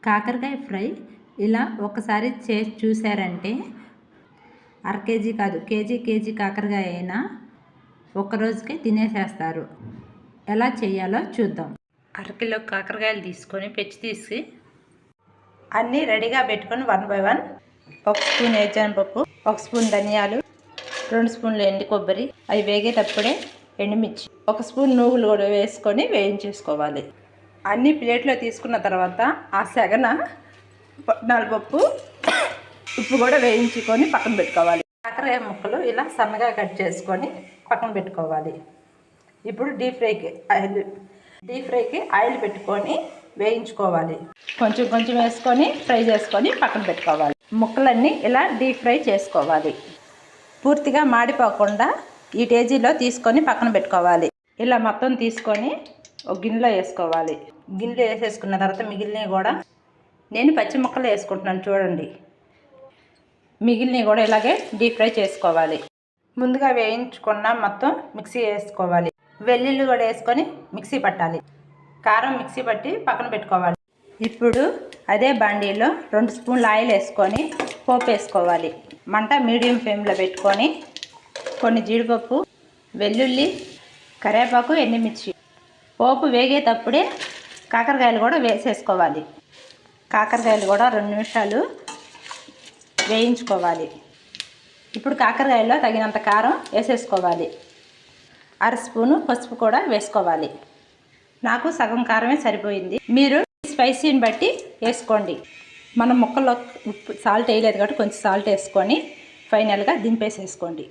కాకరకాయ ఫ్రై ఇలా ఒకసారి చేసి చూసారంటే అర కేజీ కాదు కేజీ కాకరకాయ అయినా ఒక్కరోజుకే తినేసేస్తారు. ఎలా చేయాలో చూద్దాం. అరకిలో కాకరకాయలు తీసుకొని పెచ్చి తీసి అన్నీ రెడీగా పెట్టుకొని 1 by 1 1 స్పూన్ వేరుశనగపప్పు, 1 స్పూన్ ధనియాలు, 2 స్పూన్లు ఎండు కొబ్బరి, అవి వేగేటప్పుడే ఎండుమిర్చి, 1 స్పూన్ నువ్వులు కూడా వేసుకొని వేయించేసుకోవాలి. అన్నీ ప్లేట్లో తీసుకున్న తర్వాత ఆ సెగన పుట్నాల పప్పు, ఉప్పు కూడా వేయించుకొని పక్కన పెట్టుకోవాలి. కాకరకాయ ముక్కలు ఇలా సన్నగా కట్ చేసుకొని పక్కన పెట్టుకోవాలి. ఇప్పుడు డీప్ ఫ్రైకి ఆయిల్ పెట్టుకొని వేయించుకోవాలి. కొంచెం వేసుకొని ఫ్రై చేసుకొని పక్కన పెట్టుకోవాలి. ముక్కలన్నీ ఇలా డీప్ ఫ్రై చేసుకోవాలి. పూర్తిగా మాడిపోకుండా ఈ టేజీలో తీసుకొని పక్కన పెట్టుకోవాలి. ఇలా మొత్తం తీసుకొని ఒక గిన్నెలో వేసుకోవాలి. గిన్నెలో వేసేసుకున్న తర్వాత మిగిలినవి కూడా నేను పచ్చి ముక్కలు వేసుకుంటున్నాను చూడండి. మిగిలినవి కూడా ఇలాగే డీప్ ఫ్రై చేసుకోవాలి. ముందుగా వేయించుకున్న మొత్తం మిక్సీ వేసుకోవాలి. వెల్లుల్లి కూడా వేసుకొని మిక్సీ పట్టాలి. కారం మిక్సీ పట్టి పక్కన పెట్టుకోవాలి. ఇప్పుడు అదే బాండీలో 2 స్పూన్ల ఆయిల్ వేసుకొని పోపు వేసుకోవాలి. మంట మీడియం ఫ్లేమ్లో పెట్టుకొని కొన్ని జీడిపప్పు, వెల్లుల్లి, కరివేపాకు, ఎండుమిర్చి పోపు వేగేటప్పుడే కాకరకాయలు కూడా వేసేసుకోవాలి. కాకరకాయలు కూడా 2 నిమిషాలు వేయించుకోవాలి. ఇప్పుడు కాకరకాయలో తగినంత కారం వేసేసుకోవాలి. అర స్పూను పసుపు కూడా వేసుకోవాలి. నాకు సగం కారమే సరిపోయింది. మీరు స్పైసీని బట్టి వేసుకోండి. మనం ముక్కల్లో ఉప్పు సాల్ట్ వేయలేదు కాబట్టి కొంచెం సాల్ట్ వేసుకొని ఫైనల్గా దింపేసేసుకోండి.